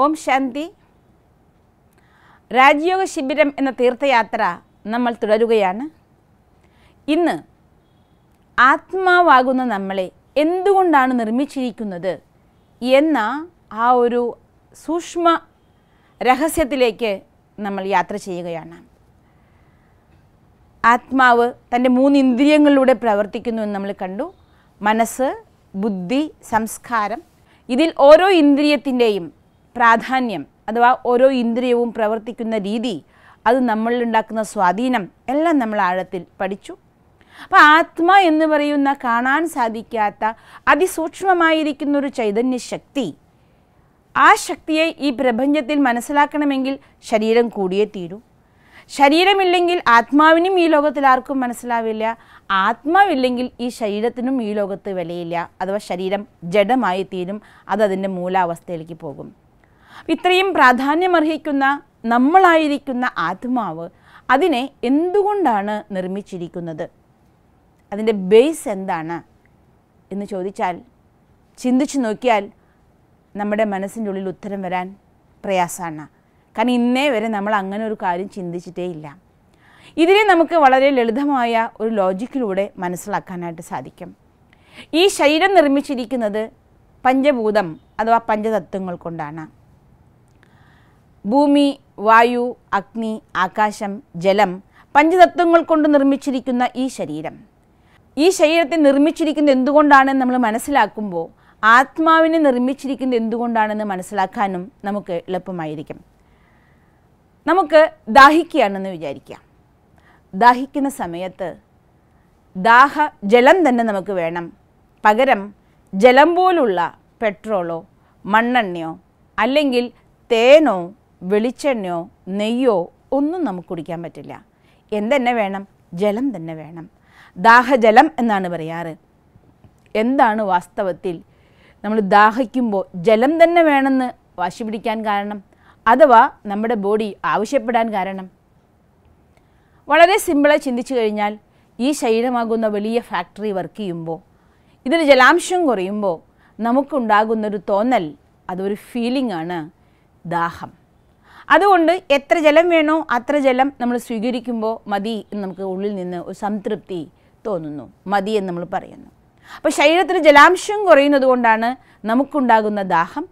ഓം ശാന്തി. രാജയോഗ ശിബിരം എന്ന തീർത്ഥയാത്ര നമ്മൾ തുടരുകയാണ്. ഇന്ന് ആത്മാവാകുന്ന നമ്മളെ എന്തുകൊണ്ടാണ് നിർമ്മിച്ചിരിക്കുന്നത് എന്ന ആ ഒരു സൂക്ഷ്മ രഹസ്യത്തിലേക്ക് നമ്മൾ യാത്ര ചെയ്യുകയാണ്. ആത്മാവ് തൻ്റെ 3 ഇന്ദ്രിയങ്ങളിലൂടെ പ്രവർത്തിക്കുന്നു എന്ന് നമ്മൾ കണ്ടു. മനസ്സ്, ബുദ്ധി, സംസ്കാരം. ഇതിൽ ഓരോ ഇന്ദ്രിയത്തിൻ്റെയും പ്രാധാന്യം അഥവാ ഓരോ ഇന്ദ്രിയവും പ്രവർത്തിക്കുന്ന രീതി, അത് നമ്മളിലുണ്ടാക്കുന്ന സ്വാധീനം എല്ലാം നമ്മൾ ആഴത്തിൽ പഠിച്ചു. അപ്പോൾ ആത്മ എന്ന് പറയുന്ന കാണാൻ സാധിക്കാത്ത അതിസൂക്ഷ്മമായിരിക്കുന്നൊരു ചൈതന്യ ശക്തി, ആ ശക്തിയെ ഈ പ്രപഞ്ചത്തിൽ മനസ്സിലാക്കണമെങ്കിൽ ശരീരം കൂടിയേ തീരൂ. ശരീരമില്ലെങ്കിൽ ആത്മാവിനും ഈ ലോകത്തിൽ ആർക്കും മനസ്സിലാവില്ല. ആത്മാവില്ലെങ്കിൽ ഈ ശരീരത്തിനും ഈ ലോകത്ത് വിലയില്ല. അഥവാ ശരീരം ജഡമായി തീരും, അതതിൻ്റെ മൂലാവസ്ഥയിലേക്ക് പോകും. ഇത്രയും പ്രാധാന്യമർഹിക്കുന്ന നമ്മളായിരിക്കുന്ന ആത്മാവ്, അതിനെ എന്തുകൊണ്ടാണ് നിർമ്മിച്ചിരിക്കുന്നത്, അതിൻ്റെ ബേസ് എന്താണ് എന്ന് ചോദിച്ചാൽ, ചിന്തിച്ചു നോക്കിയാൽ നമ്മുടെ മനസ്സിൻ്റെ ഉള്ളിൽ ഉത്തരം വരാൻ പ്രയാസമാണ്. കാരണം ഇന്നേ വരെ നമ്മൾ അങ്ങനെ ഒരു കാര്യം ചിന്തിച്ചിട്ടേ ഇല്ല. ഇതിനെ നമുക്ക് വളരെ ലളിതമായ ഒരു ലോജിക്കിലൂടെ മനസ്സിലാക്കാനായിട്ട് സാധിക്കും. ഈ ശരീരം നിർമ്മിച്ചിരിക്കുന്നത് പഞ്ചഭൂതം അഥവാ പഞ്ചതത്വങ്ങൾ കൊണ്ടാണ്. ഭൂമി, വായു, അഗ്നി, ആകാശം, ജലം, പഞ്ചതത്വങ്ങൾ കൊണ്ട് നിർമ്മിച്ചിരിക്കുന്ന ഈ ശരീരത്തെ നിർമ്മിച്ചിരിക്കുന്നത് എന്തുകൊണ്ടാണെന്ന് നമ്മൾ മനസ്സിലാക്കുമ്പോൾ ആത്മാവിനെ നിർമ്മിച്ചിരിക്കുന്നത് എന്തുകൊണ്ടാണെന്ന് മനസ്സിലാക്കാനും നമുക്ക് എളുപ്പമായിരിക്കും. നമുക്ക് ദാഹിക്കുകയാണെന്ന് വിചാരിക്കാം. ദാഹിക്കുന്ന സമയത്ത് ജലം തന്നെ നമുക്ക് വേണം. പകരം ജലം പോലുള്ള പെട്രോളോ മണ്ണെണ്ണയോ അല്ലെങ്കിൽ തേനോ വെളിച്ചെണ്ണയോ നെയ്യോ ഒന്നും നമുക്ക് കുടിക്കാൻ പറ്റില്ല. എന്തെന്നെ വേണം? ജലം തന്നെ വേണം. ദാഹജലം എന്നാണ് പറയാറ്. എന്താണ് വാസ്തവത്തിൽ നമ്മൾ ദാഹിക്കുമ്പോൾ ജലം തന്നെ വേണമെന്ന് വാശി പിടിക്കാൻ കാരണം, അഥവാ നമ്മുടെ ബോഡി ആവശ്യപ്പെടാൻ കാരണം? വളരെ സിമ്പിളായി ചിന്തിച്ചു കഴിഞ്ഞാൽ, ഈ ശരീരമാകുന്ന വലിയ ഫാക്ടറി വർക്ക് ചെയ്യുമ്പോൾ, ഇതിൽ ജലാംശം കുറയുമ്പോൾ നമുക്കുണ്ടാകുന്നൊരു തോന്നൽ, അതൊരു ഫീലിംഗ് ആണ് ദാഹം. അതുകൊണ്ട് എത്ര ജലം വേണോ അത്ര ജലം നമ്മൾ സ്വീകരിക്കുമ്പോൾ മതി എന്ന് നമുക്ക് ഉള്ളിൽ നിന്ന് ഒരു സംതൃപ്തി തോന്നുന്നു, മതി എന്ന് നമ്മൾ പറയുന്നു. അപ്പോൾ ശരീരത്തിന് ജലാംശം കുറയുന്നത് കൊണ്ടാണ് നമുക്കുണ്ടാകുന്ന ദാഹം.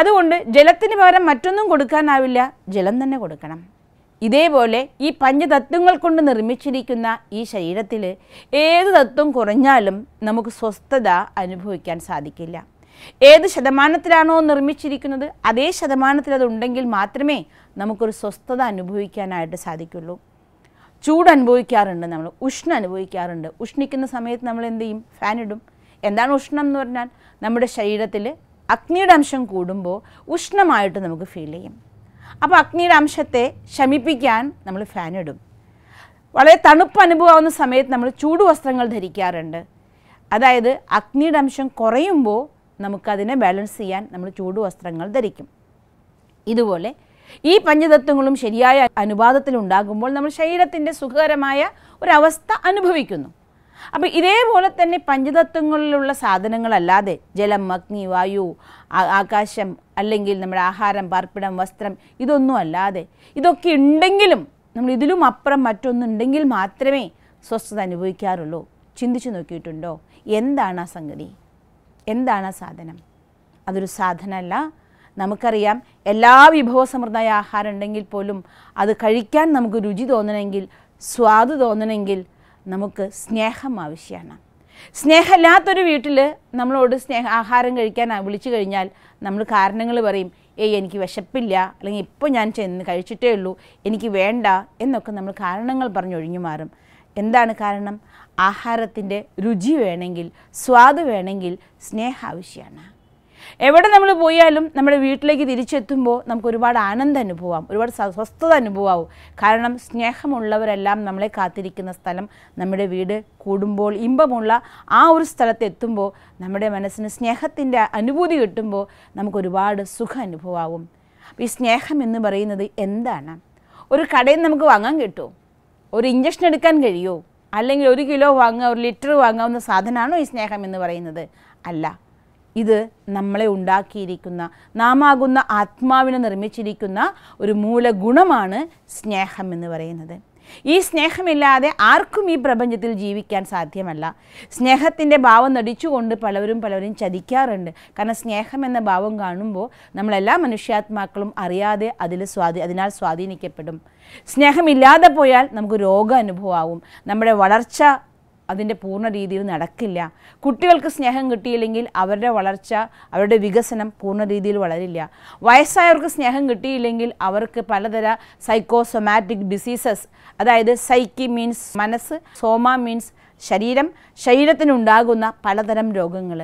അതുകൊണ്ട് ജലത്തിന് പകരം മറ്റൊന്നും കൊടുക്കാനാവില്ല, ജലം തന്നെ കൊടുക്കണം. ഇതേപോലെ ഈ പഞ്ചതത്വങ്ങൾ കൊണ്ട് നിർമ്മിച്ചിരിക്കുന്ന ഈ ശരീരത്തിൽ ഏത് തത്വം കുറഞ്ഞാലും നമുക്ക് സ്വസ്ഥത അനുഭവിക്കാൻ സാധിക്കില്ല. ഏത് ശതമാനത്തിലാണോ നിർമ്മിച്ചിരിക്കുന്നത് അതേ ശതമാനത്തിൽ അതുണ്ടെങ്കിൽ മാത്രമേ നമുക്കൊരു സ്വസ്ഥത അനുഭവിക്കാനായിട്ട് സാധിക്കുള്ളൂ. ചൂട് അനുഭവിക്കാറുണ്ട്, നമ്മൾ ഉഷ്ണം അനുഭവിക്കാറുണ്ട്. ഉഷ്ണിക്കുന്ന സമയത്ത് നമ്മൾ എന്ത് ചെയ്യും? ഫാൻ ഇടും. എന്താണ് ഉഷ്ണം എന്ന് പറഞ്ഞാൽ, നമ്മുടെ ശരീരത്തിൽ അഗ്നിയുടെ അംശം കൂടുമ്പോൾ ഉഷ്ണമായിട്ട് നമുക്ക് ഫീൽ ചെയ്യും. അപ്പോൾ അഗ്നിയുടെ അംശത്തെ ശമിപ്പിക്കാൻ നമ്മൾ ഫാൻ ഇടും. വളരെ തണുപ്പ് അനുഭവമാകുന്ന സമയത്ത് നമ്മൾ ചൂടുവസ്ത്രങ്ങൾ ധരിക്കാറുണ്ട്. അതായത് അഗ്നിയുടെ അംശം കുറയുമ്പോൾ നമുക്കതിനെ ബാലൻസ് ചെയ്യാൻ നമ്മൾ ചൂടുവസ്ത്രങ്ങൾ ധരിക്കും. ഇതുപോലെ ഈ പഞ്ചതത്വങ്ങളും ശരിയായ അനുപാതത്തിലുണ്ടാകുമ്പോൾ നമ്മൾ ശരീരത്തിൻ്റെ സുഖകരമായ ഒരവസ്ഥ അനുഭവിക്കുന്നു. അപ്പോൾ ഇതേപോലെ തന്നെ പഞ്ചതത്വങ്ങളിലുള്ള സാധനങ്ങളല്ലാതെ ജലം, അഗ്നി, വായു, ആകാശം, അല്ലെങ്കിൽ നമ്മുടെ ആഹാരം, പാർപ്പിടം, വസ്ത്രം, ഇതൊന്നും അല്ലാതെ, ഇതൊക്കെ ഉണ്ടെങ്കിലും നമ്മൾ ഇതിലും അപ്പുറം മറ്റൊന്നുണ്ടെങ്കിൽ മാത്രമേ സ്വസ്ഥത അനുഭവിക്കാറുള്ളൂ. ചിന്തിച്ചു നോക്കിയിട്ടുണ്ടോ? എന്താണ് ആ സംഗതി? എന്താണ് ആ സാധനം? അതൊരു സാധനമല്ല. നമുക്കറിയാം, എല്ലാ വിഭവസമൃദ്ധമായ ആഹാരം ഉണ്ടെങ്കിൽ പോലും അത് കഴിക്കാൻ നമുക്ക് രുചി തോന്നണമെങ്കിൽ, സ്വാദ് തോന്നണമെങ്കിൽ നമുക്ക് സ്നേഹം ആവശ്യമാണ്. സ്നേഹമില്ലാത്തൊരു വീട്ടിൽ നമ്മളോട് ആഹാരം കഴിക്കാൻ വിളിച്ചു കഴിഞ്ഞാൽ നമ്മൾ കാരണങ്ങൾ പറയും. എനിക്ക് വിശപ്പില്ല, അല്ലെങ്കിൽ ഇപ്പോൾ ഞാൻ കഴിച്ചിട്ടേ ഉള്ളൂ, എനിക്ക് വേണ്ട എന്നൊക്കെ നമ്മൾ കാരണങ്ങൾ പറഞ്ഞൊഴിഞ്ഞു മാറും. എന്താണ് കാരണം? ആഹാരത്തിൻ്റെ രുചി വേണമെങ്കിൽ, സ്വാദ് വേണമെങ്കിൽ സ്നേഹം ആവശ്യമാണ്. എവിടെ നമ്മൾ പോയാലും നമ്മുടെ വീട്ടിലേക്ക് തിരിച്ചെത്തുമ്പോൾ നമുക്ക് ഒരുപാട് ആനന്ദം അനുഭവം, ഒരുപാട് സ്വസ്ഥത അനുഭവമാവും. കാരണം സ്നേഹമുള്ളവരെല്ലാം നമ്മളെ കാത്തിരിക്കുന്ന സ്ഥലം, നമ്മുടെ വീട് കൂടുമ്പോൾ ഇമ്പമുള്ള ആ ഒരു സ്ഥലത്ത് എത്തുമ്പോൾ നമ്മുടെ മനസ്സിന് സ്നേഹത്തിൻ്റെ അനുഭൂതി കിട്ടുമ്പോൾ നമുക്കൊരുപാട് സുഖം അനുഭവമാവും. ഈ സ്നേഹം എന്ന് പറയുന്നത് എന്താണ്? ഒരു കടയിൽ നമുക്ക് വാങ്ങാൻ കിട്ടുമോ? ഒരു ഇഞ്ചക്ഷൻ എടുക്കാൻ കഴിയുമോ? അല്ലെങ്കിൽ 1 കിലോ വാങ്ങുക, 1 ലിറ്റർ വാങ്ങാവുന്ന സാധനമാണോ ഈ സ്നേഹം എന്ന് പറയുന്നത്? അല്ല. ഇത് നമ്മളെ ഉണ്ടാക്കിയിരിക്കുന്ന, നാമാകുന്ന ആത്മാവിനെ നിർമ്മിച്ചിരിക്കുന്ന ഒരു മൂലഗുണമാണ് സ്നേഹം എന്ന് പറയുന്നത്. ഈ സ്നേഹമില്ലാതെ ആർക്കും ഈ പ്രപഞ്ചത്തിൽ ജീവിക്കാൻ സാധ്യമല്ല. സ്നേഹത്തിൻ്റെ ഭാവം നടിച്ചുകൊണ്ട് പലരും ചതിക്കാറുണ്ട്. കാരണം സ്നേഹം എന്ന ഭാവം കാണുമ്പോൾ നമ്മളെല്ലാ മനുഷ്യാത്മാക്കളും അറിയാതെ അതിനാൽ സ്വാധീനിക്കപ്പെടും. സ്നേഹമില്ലാതെ പോയാൽ നമുക്ക് രോഗം അനുഭവമാവും. നമ്മുടെ വളർച്ച അതിൻ്റെ പൂർണ്ണ രീതിയിൽ നടക്കില്ല. കുട്ടികൾക്ക് സ്നേഹം കിട്ടിയില്ലെങ്കിൽ അവരുടെ വളർച്ച, അവരുടെ വികസനം പൂർണ്ണ രീതിയിൽ വളരില്ല. വയസ്സായവർക്ക് സ്നേഹം കിട്ടിയില്ലെങ്കിൽ അവർക്ക് പലതര സൈക്കോസൊമാറ്റിക് ഡിസീസസ്, അതായത് സൈക്കി മീൻസ് മനസ്സ്, സോമ മീൻസ് ശരീരത്തിനുണ്ടാകുന്ന പലതരം രോഗങ്ങൾ.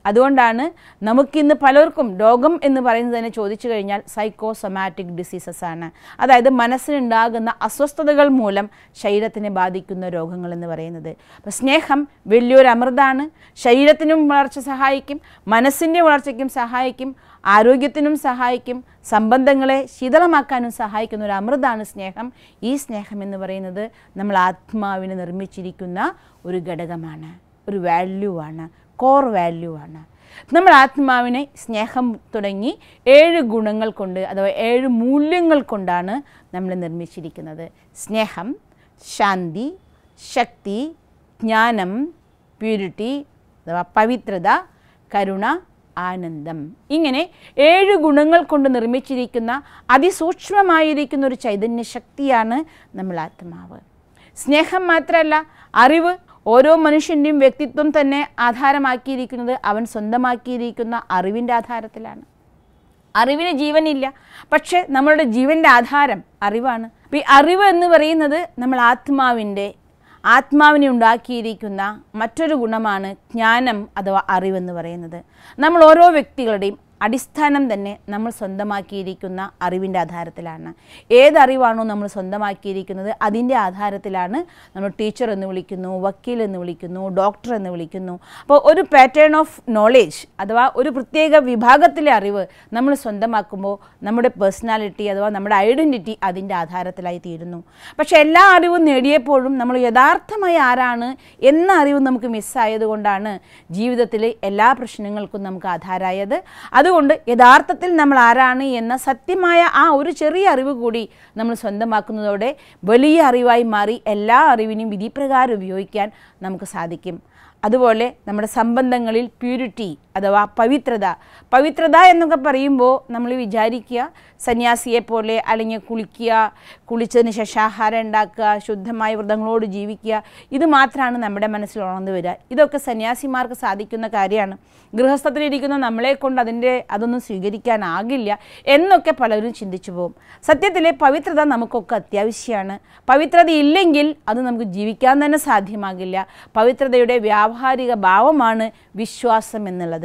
അതുകൊണ്ടാണ് നമുക്കിന്ന് പലർക്കും രോഗം എന്ന് പറയുന്നത് തന്നെ ചോദിച്ചു കഴിഞ്ഞാൽ സൈക്കോസൊമാറ്റിക് ഡിസീസസ് ആണ്. അതായത് മനസ്സിനുണ്ടാകുന്ന അസ്വസ്ഥതകൾ മൂലം ശരീരത്തിനെ ബാധിക്കുന്ന രോഗങ്ങൾ എന്ന് പറയുന്നത്. അപ്പോൾ സ്നേഹം വലിയൊരു അമൃതാണ്. ശരീരത്തിനും വളർച്ച സഹായിക്കും, മനസ്സിൻ്റെ വളർച്ചയ്ക്കും സഹായിക്കും, ആരോഗ്യത്തിനും സഹായിക്കും, സംബന്ധങ്ങളെ ശീതളമാക്കാനും സഹായിക്കുന്ന ഒരു അമൃതാണ് സ്നേഹം. ഈ സ്നേഹം എന്ന് പറയുന്നത് നമ്മൾ ആത്മാവിനെ നിർമ്മിച്ചിരിക്കുന്ന ഒരു ഘടകമാണ്, ഒരു വാല്യൂ ആണ്, കോർ വാല്യൂ ആണ്. നമ്മൾ ആത്മാവിനെ സ്നേഹം തുടങ്ങി 7 ഗുണങ്ങൾ കൊണ്ട്, അഥവാ 7 മൂല്യങ്ങൾ കൊണ്ടാണ് നമ്മൾ നിർമ്മിച്ചിരിക്കുന്നത്. സ്നേഹം, ശാന്തി, ശക്തി, ജ്ഞാനം, പ്യൂരിറ്റി അഥവാ പവിത്രത, കരുണ, ആനന്ദം. ഇങ്ങനെ 7 ഗുണങ്ങൾ കൊണ്ട് നിർമ്മിച്ചിരിക്കുന്ന അതിസൂക്ഷ്മമായിരിക്കുന്ന ഒരു ചൈതന്യ ശക്തിയാണ് നമ്മൾ ആത്മാവ്. സ്നേഹം മാത്രമല്ല, അറിവ്. ഓരോ മനുഷ്യൻ്റെയും വ്യക്തിത്വം തന്നെ ആധാരമാക്കിയിരിക്കുന്നത് അവൻ സ്വന്തമാക്കിയിരിക്കുന്ന അറിവിൻ്റെ ആധാരത്തിലാണ്. അറിവിന് ജീവനില്ല, പക്ഷേ നമ്മളുടെ ജീവൻ്റെ ആധാരം അറിവാണ്. അപ്പോൾ ഈ അറിവ് എന്ന് പറയുന്നത് നമ്മൾ ആത്മാവിനെ ഉണ്ടാക്കിയിരിക്കുന്ന മറ്റൊരു ഗുണമാണ് ജ്ഞാനം അഥവാ അറിവെന്ന് പറയുന്നത്. നമ്മൾ ഓരോ വ്യക്തികളുടെയും അടിസ്ഥാനം തന്നെ നമ്മൾ സ്വന്തമാക്കിയിരിക്കുന്ന അറിവിൻ്റെ ആധാരത്തിലാണ്. ഏതറിവാണോ നമ്മൾ സ്വന്തമാക്കിയിരിക്കുന്നത് അതിൻ്റെ ആധാരത്തിലാണ് നമ്മൾ ടീച്ചർ എന്ന് വിളിക്കുന്നു, വക്കീൽ എന്ന് വിളിക്കുന്നു, ഡോക്ടർ എന്ന് വിളിക്കുന്നു. അപ്പോൾ ഒരു പാറ്റേൺ ഓഫ് നോളേജ് അഥവാ ഒരു പ്രത്യേക വിഭാഗത്തിലെ അറിവ് നമ്മൾ സ്വന്തമാക്കുമ്പോൾ നമ്മുടെ പേഴ്സണാലിറ്റി അഥവാ നമ്മുടെ ഐഡൻറ്റിറ്റി അതിൻ്റെ ആധാരത്തിലായി തീരുന്നു. പക്ഷേ എല്ലാ അറിവും നേടിയപ്പോഴും നമ്മൾ യഥാർത്ഥമായി ആരാണ് എന്ന അറിവ് നമുക്ക് മിസ്സായതുകൊണ്ടാണ് ജീവിതത്തിലെ എല്ലാ പ്രശ്നങ്ങൾക്കും നമുക്ക് ആധാരമായത്. അതുകൊണ്ട് യഥാർത്ഥത്തിൽ നമ്മൾ ആരാണ് എന്ന സത്യമായ ആ ഒരു ചെറിയ അറിവ് കൂടി നമ്മൾ സ്വന്തമാക്കുന്നതോടെ വലിയ അറിവായി മാറി എല്ലാ അറിവിനെയും വിധിപ്രകാരം ഉപയോഗിക്കാൻ നമുക്ക് സാധിക്കും. അതുപോലെ നമ്മുടെ സംബന്ധങ്ങളിൽ പ്യൂരിറ്റി അഥവാ പവിത്രത എന്നൊക്കെ പറയുമ്പോൾ നമ്മൾ വിചാരിക്കുക സന്യാസിയെ പോലെ, അല്ലെങ്കിൽ കുളിച്ചതിന് ശേഷം ആഹാരം ഉണ്ടാക്കുക, ശുദ്ധമായ വ്രതങ്ങളോട് ജീവിക്കുക, ഇത് മാത്രമാണ് നമ്മുടെ മനസ്സിൽ ഉണർന്നു വരിക. ഇതൊക്കെ സന്യാസിമാർക്ക് സാധിക്കുന്ന കാര്യമാണ്. ഗൃഹസ്ഥത്തിലിരിക്കുന്ന നമ്മളെ കൊണ്ട് അതൊന്നും സ്വീകരിക്കാനാകില്ല എന്നൊക്കെ പലരും ചിന്തിച്ചു പോകും. സത്യത്തിൽ പവിത്രത നമുക്കൊക്കെ അത്യാവശ്യമാണ്. പവിത്രത ഇല്ലെങ്കിൽ അത് നമുക്ക് ജീവിക്കാൻ തന്നെ സാധ്യമാകില്ല. പവിത്രതയുടെ വ്യാവഹാരിക ഭാവമാണ് വിശ്വാസം എന്നുള്ളത്.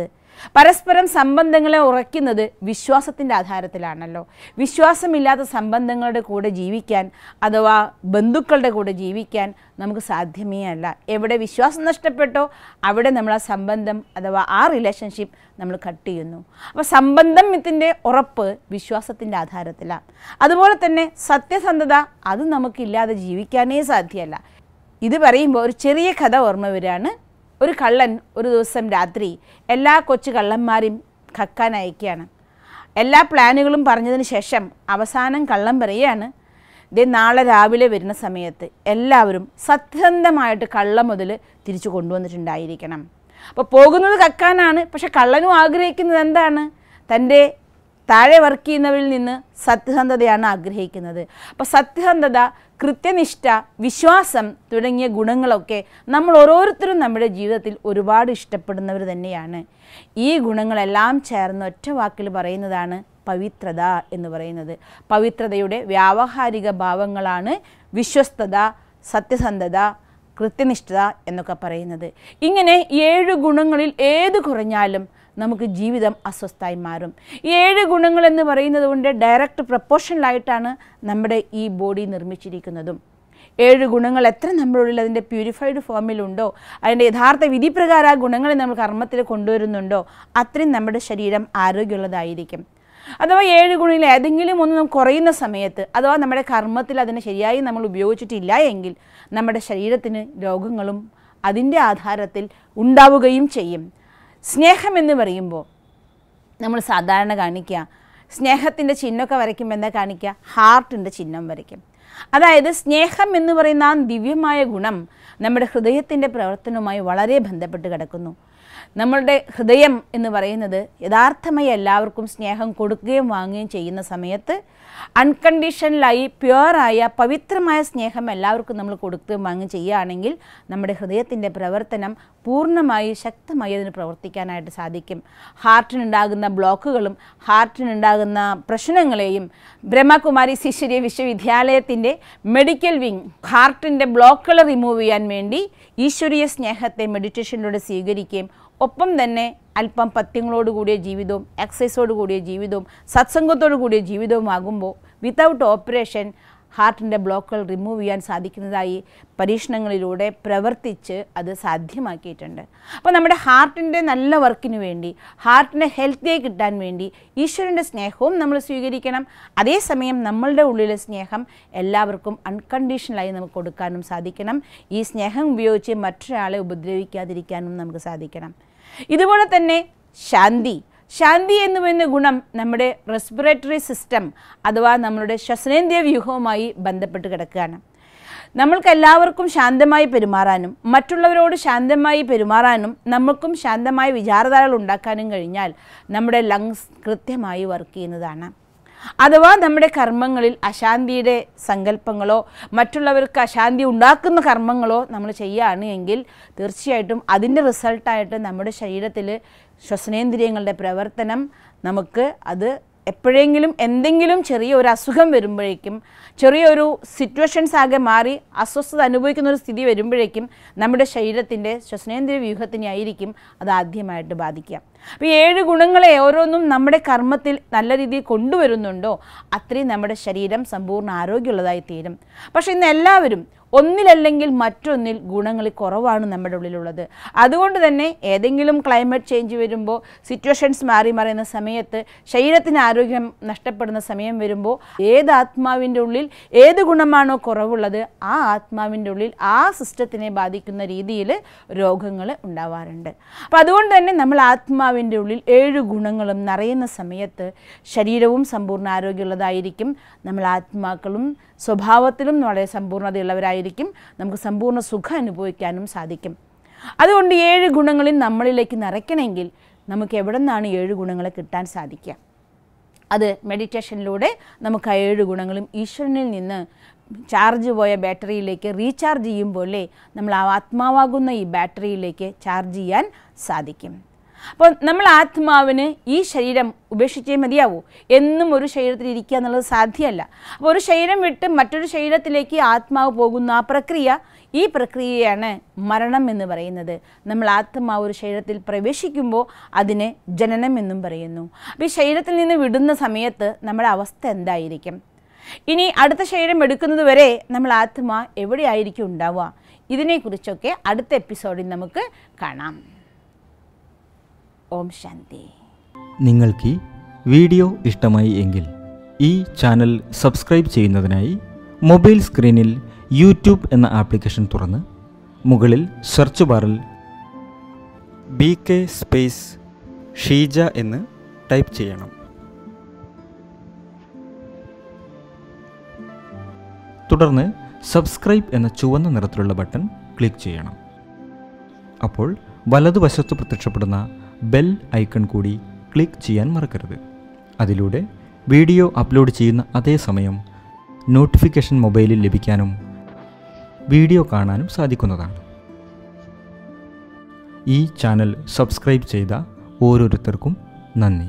പരസ്പരം സംബന്ധങ്ങളെ ഉറയ്ക്കുന്നത് വിശ്വാസത്തിൻ്റെ ആധാരത്തിലാണല്ലോ. വിശ്വാസമില്ലാത്ത സംബന്ധങ്ങളുടെ കൂടെ ജീവിക്കാൻ അഥവാ ബന്ധുക്കളുടെ കൂടെ ജീവിക്കാൻ നമുക്ക് സാധ്യമേ അല്ല. എവിടെ വിശ്വാസം നഷ്ടപ്പെട്ടോ അവിടെ നമ്മൾ ആ സംബന്ധം അഥവാ ആ റിലേഷൻഷിപ്പ് നമ്മൾ കട്ട് ചെയ്യുന്നു. അപ്പോൾ സംബന്ധത്തിൻ്റെ ഉറപ്പ് വിശ്വാസത്തിൻ്റെ ആധാരത്തിലാണ്. അതുപോലെ തന്നെ സത്യസന്ധത അത് നമുക്കില്ലാതെ ജീവിക്കാനേ സാധ്യമല്ല. ഇത് പറയുമ്പോൾ ഒരു ചെറിയ കഥ ഓർമ്മ വരികയാണ്. ഒരു കള്ളൻ ഒരു ദിവസം രാത്രി എല്ലാ കൊച്ചു കള്ളന്മാരെയും കക്കാൻ അയക്കുകയാണ്. എല്ലാ പ്ലാനുകളും പറഞ്ഞതിന് ശേഷം അവസാനം കള്ളൻ പറയുകയാണ്, നാളെ രാവിലെ വരുന്ന സമയത്ത് എല്ലാവരും സത്യസന്ധമായിട്ട് കള്ള മുതൽ തിരിച്ചു കൊണ്ടുവന്നിട്ടുണ്ടായിരിക്കണം. അപ്പോൾ പോകുന്നത് കക്കാനാണ്. പക്ഷെ കള്ളനും ആഗ്രഹിക്കുന്നത് എന്താണ്? തൻ്റെ താഴെ വർക്ക് ചെയ്യുന്നവരിൽ നിന്ന് സത്യസന്ധതയാണ് ആഗ്രഹിക്കുന്നത്. അപ്പോൾ സത്യസന്ധത, കൃത്യനിഷ്ഠ, വിശ്വാസം തുടങ്ങിയ ഗുണങ്ങളൊക്കെ നമ്മൾ ഓരോരുത്തരും നമ്മുടെ ജീവിതത്തിൽ ഒരുപാട് ഇഷ്ടപ്പെടുന്നവർ തന്നെയാണ്. ഈ ഗുണങ്ങളെല്ലാം ചേർന്ന് ഒറ്റ വാക്കിൽ പറയുന്നതാണ് പവിത്രത എന്ന് പറയുന്നത്. പവിത്രതയുടെ വ്യാവഹാരിക ഭാവങ്ങളാണ് വിശ്വസ്തത, സത്യസന്ധത, കൃത്യനിഷ്ഠത എന്നൊക്കെ പറയുന്നത്. ഇങ്ങനെ 7 ഗുണങ്ങളിൽ ഏത് കുറഞ്ഞാലും നമുക്ക് ജീവിതം അസ്വസ്ഥമായി മാറും. ഈ 7 ഗുണങ്ങൾ എന്ന് പറയുന്നത് കൊണ്ട് ഡയറക്റ്റ് പ്രപ്പോർഷനിലായിട്ടാണ് നമ്മുടെ ഈ ബോഡി നിർമ്മിച്ചിരിക്കുന്നതും. 7 ഗുണങ്ങൾ എത്ര നമ്മളുള്ളിൽ അതിൻ്റെ പ്യൂരിഫൈഡ് ഫോമിലുണ്ടോ, അതിൻ്റെ യഥാർത്ഥ വിധിപ്രകാരം ആ ഗുണങ്ങളെ നമ്മൾ കർമ്മത്തിൽ കൊണ്ടുവരുന്നുണ്ടോ, അത്രയും നമ്മുടെ ശരീരം ആരോഗ്യമുള്ളതായിരിക്കും. അഥവാ 7 ഗുണങ്ങളിൽ ഏതെങ്കിലും ഒന്ന് കുറയുന്ന സമയത്ത് അഥവാ നമ്മുടെ കർമ്മത്തിൽ അതിനെ ശരിയായി നമ്മൾ ഉപയോഗിച്ചിട്ടില്ല എങ്കിൽ നമ്മുടെ ശരീരത്തിന് രോഗങ്ങളും അതിൻ്റെ ആധാരത്തിൽ ഉണ്ടാവുകയും ചെയ്യും. സ്നേഹമെന്ന് പറയുമ്പോൾ നമ്മൾ സാധാരണ കാണിക്കുക, സ്നേഹത്തിൻ്റെ ചിഹ്നമൊക്കെ വരയ്ക്കുമ്പോൾ എന്താ കാണിക്കുക? ഹാർട്ടിൻ്റെ ചിഹ്നം വരയ്ക്കും. അതായത് സ്നേഹം എന്ന് പറയുന്ന ആ ദിവ്യമായ ഗുണം നമ്മുടെ ഹൃദയത്തിൻ്റെ പ്രവർത്തനവുമായി വളരെ ബന്ധപ്പെട്ട് കിടക്കുന്നു. നമ്മളുടെ ഹൃദയം എന്ന് പറയുന്നത് യഥാർത്ഥമായി എല്ലാവർക്കും സ്നേഹം കൊടുക്കുകയും വാങ്ങുകയും ചെയ്യുന്ന സമയത്ത് അൺകണ്ടീഷണലായി പ്യുവറായ പവിത്രമായ സ്നേഹം എല്ലാവർക്കും നമ്മൾ കൊടുക്കുകയും വാങ്ങുകയും ചെയ്യുകയാണെങ്കിൽ നമ്മുടെ ഹൃദയത്തിൻ്റെ പ്രവർത്തനം പൂർണ്ണമായി ശക്തമായി അതിന് പ്രവർത്തിക്കാനായിട്ട് സാധിക്കും. ഹാർട്ടിനുണ്ടാകുന്ന ബ്ലോക്കുകളും ഹാർട്ടിനുണ്ടാകുന്ന പ്രശ്നങ്ങളെയും ബ്രഹ്മകുമാരി ശിശുരി വിശ്വവിദ്യാലയത്തിൻ്റെ മെഡിക്കൽ വിങ് ഹാർട്ടിൻ്റെ ബ്ലോക്കുകൾ റിമൂവ് ചെയ്യാൻ വേണ്ടി ഈശ്വരീയ സ്നേഹത്തെ മെഡിറ്റേഷനിലൂടെ സ്വീകരിക്കുകയും ഒപ്പം തന്നെ അല്പം പഥ്യങ്ങളോട് കൂടിയ ജീവിതവും എക്സസൈസോട് കൂടിയ ജീവിതവും സത്സംഗത്തോടു കൂടിയ ജീവിതവും ആകുമ്പോൾ വിത്തൗട്ട് ഓപ്പറേഷൻ ഹാർട്ടിൻ്റെ ബ്ലോക്കുകൾ റിമൂവ് ചെയ്യാൻ സാധിക്കുന്നതായി പരീക്ഷണങ്ങളിലൂടെ പ്രവർത്തിച്ച് അത് സാധ്യമാക്കിയിട്ടുണ്ട്. അപ്പോൾ നമ്മുടെ ഹാർട്ടിൻ്റെ നല്ല വർക്കിന് വേണ്ടി, ഹാർട്ടിനെ ഹെൽത്തിയായി കിട്ടാൻ വേണ്ടി ഈശ്വരൻ്റെ സ്നേഹവും നമ്മൾ സ്വീകരിക്കണം. അതേസമയം നമ്മളുടെ ഉള്ളിലെ സ്നേഹം എല്ലാവർക്കും അൺകണ്ടീഷണലായി നമുക്ക് കൊടുക്കാനും സാധിക്കണം. ഈ സ്നേഹം ഉപയോഗിച്ച് മറ്റൊരാളെ ഉപദ്രവിക്കാതിരിക്കാനും നമുക്ക് സാധിക്കണം. ഇതുപോലെ തന്നെ ശാന്തി എന്ന് പറയുന്ന ഗുണം നമ്മുടെ റെസ്പിറേറ്ററി സിസ്റ്റം അഥവാ നമ്മളുടെ ശ്വസനേന്ദ്രിയ വ്യൂഹവുമായി ബന്ധപ്പെട്ട് കിടക്കുകയാണ്. നമ്മൾക്ക് എല്ലാവർക്കും ശാന്തമായി പെരുമാറാനും മറ്റുള്ളവരോട് ശാന്തമായി പെരുമാറാനും നമുക്കും ശാന്തമായ വിചാരധാരകൾ ഉണ്ടാക്കാനും കഴിഞ്ഞാൽ നമ്മുടെ ലങ്സ് കൃത്യമായി വർക്ക് ചെയ്യുന്നതാണ്. അഥവാ നമ്മുടെ കർമ്മങ്ങളിൽ അശാന്തിയുടെ സങ്കല്പങ്ങളോ മറ്റുള്ളവർക്ക് അശാന്തി ഉണ്ടാക്കുന്ന കർമ്മങ്ങളോ നമ്മൾ ചെയ്യുകയാണ് എങ്കിൽ തീർച്ചയായിട്ടും അതിൻ്റെ റിസൾട്ടായിട്ട് നമ്മുടെ ശരീരത്തിൽ ശ്വസനേന്ദ്രിയങ്ങളുടെ പ്രവർത്തനം നമുക്ക് അത് എപ്പോഴെങ്കിലും എന്തെങ്കിലും ചെറിയൊരു അസുഖം വരുമ്പോഴേക്കും, ചെറിയൊരു സിറ്റുവേഷൻസ് ആകെ മാറി അസ്വസ്ഥത അനുഭവിക്കുന്ന ഒരു സ്ഥിതി വരുമ്പോഴേക്കും നമ്മുടെ ശരീരത്തിൻ്റെ ശ്വസനേന്ദ്രിയ വ്യൂഹത്തിനെ ആയിരിക്കും അത് ആദ്യമായിട്ട് ബാധിക്കുക. അപ്പോൾ 7 ഗുണങ്ങളെ ഓരോന്നും നമ്മുടെ കർമ്മത്തിൽ നല്ല രീതിയിൽ കൊണ്ടുവരുന്നുണ്ടോ അത്രയും നമ്മുടെ ശരീരം സമ്പൂർണ്ണ ആരോഗ്യമുള്ളതായി തീരും. പക്ഷേ ഇന്ന് എല്ലാവരും ഒന്നിലല്ലെങ്കിൽ മറ്റൊന്നിൽ ഗുണങ്ങൾ കുറവാണ് നമ്മുടെ ഉള്ളിലുള്ളത്. അതുകൊണ്ട് തന്നെ ഏതെങ്കിലും ക്ലൈമറ്റ് ചേഞ്ച് വരുമ്പോൾ, സിറ്റുവേഷൻസ് മാറി മറിയുന്ന സമയത്ത്, ശരീരത്തിന് ആരോഗ്യം നഷ്ടപ്പെടുന്ന സമയം വരുമ്പോൾ ഏത് ആത്മാവിൻ്റെ ഉള്ളിൽ ഏത് ഗുണമാണോ കുറവുള്ളത് ആ ആത്മാവിൻ്റെ ഉള്ളിൽ ആ സിസ്റ്റത്തിനെ ബാധിക്കുന്ന രീതിയിൽ രോഗങ്ങൾ ഉണ്ടാവാറുണ്ട്. അപ്പോൾ അതുകൊണ്ട് തന്നെ നമ്മൾ ആത്മാവിൻ്റെ ഉള്ളിൽ 7 ഗുണങ്ങളും നിറയുന്ന സമയത്ത് ശരീരവും സമ്പൂർണ്ണ ആരോഗ്യമുള്ളതായിരിക്കും. നമ്മൾ ആത്മാക്കളും സ്വഭാവത്തിലും വളരെ സമ്പൂർണ്ണതയുള്ളവരായിരിക്കും. നമുക്ക് സമ്പൂർണ്ണ സുഖം അനുഭവിക്കാനും സാധിക്കും. അതുകൊണ്ട് 7 ഗുണങ്ങളിൽ നമ്മളിലേക്ക് നിറയ്ക്കണമെങ്കിൽ നമുക്ക് എവിടെ നിന്നാണ് 7 ഗുണങ്ങളെ കിട്ടാൻ സാധിക്കുക? അത് മെഡിറ്റേഷനിലൂടെ നമുക്ക് ആ 7 ഗുണങ്ങളും ഈശ്വരനിൽ നിന്ന് ചാർജ് പോയ ബാറ്ററിയിലേക്ക് റീചാർജ് ചെയ്യുമ്പോഴേ നമ്മൾ ആ ആത്മാവാകുന്ന ഈ ബാറ്ററിയിലേക്ക് ചാർജ് ചെയ്യാൻ സാധിക്കും. അപ്പോൾ നമ്മൾ ആത്മാവിന് ഈ ശരീരം ഉപേക്ഷിച്ചേ മതിയാവൂ. എന്നും ഒരു ശരീരത്തിൽ ഇരിക്കുക എന്നുള്ളത് സാധ്യമല്ല. അപ്പോൾ ഒരു ശരീരം വിട്ട് മറ്റൊരു ശരീരത്തിലേക്ക് ആത്മാവ് പോകുന്ന ആ പ്രക്രിയ, ഈ പ്രക്രിയയാണ് മരണം എന്ന് പറയുന്നത്. നമ്മൾ ആത്മാവ് ഒരു ശരീരത്തിൽ പ്രവേശിക്കുമ്പോൾ അതിനെ ജനനം എന്നും പറയുന്നു. അപ്പോൾ ഈ ശരീരത്തിൽ നിന്ന് വിടുന്ന സമയത്ത് നമ്മുടെ അവസ്ഥ എന്തായിരിക്കും? ഇനി അടുത്ത ശരീരം എടുക്കുന്നത് വരെ നമ്മൾ ആത്മാ എവിടെയായിരിക്കും ഉണ്ടാവുക? ഇതിനെക്കുറിച്ചൊക്കെ അടുത്ത എപ്പിസോഡിൽ നമുക്ക് കാണാം. ഓം ശാന്തി. നിങ്ങൾക്ക് ഈ വീഡിയോ ഇഷ്ടമായി എങ്കിൽ ഈ ചാനൽ സബ്സ്ക്രൈബ് ചെയ്യുന്നതിനായി മൊബൈൽ സ്ക്രീനിൽ യൂട്യൂബ് എന്ന ആപ്ലിക്കേഷൻ തുറന്ന് മുകളിൽ സെർച്ച് ബാറിൽ BK സ്പേസ് ഷീജ എന്ന് ടൈപ്പ് ചെയ്യണം. തുടർന്ന് സബ്സ്ക്രൈബ് എന്ന ചുവന്ന നിറത്തിലുള്ള ബട്ടൺ ക്ലിക്ക് ചെയ്യണം. അപ്പോൾ വലതുവശത്ത് പ്രത്യക്ഷപ്പെടുന്ന ബെൽ ഐക്കൺ കൂടി ക്ലിക്ക് ചെയ്യാൻ മറക്കരുത്. അതിലൂടെ വീഡിയോ അപ്ലോഡ് ചെയ്യുന്ന അതേ സമയം നോട്ടിഫിക്കേഷൻ മൊബൈലിൽ ലഭിക്കാനും വീഡിയോ കാണാനും സാധിക്കുന്നതാണ്. ഈ ചാനൽ സബ്സ്ക്രൈബ് ചെയ്ത ഓരോരുത്തർക്കും നന്ദി.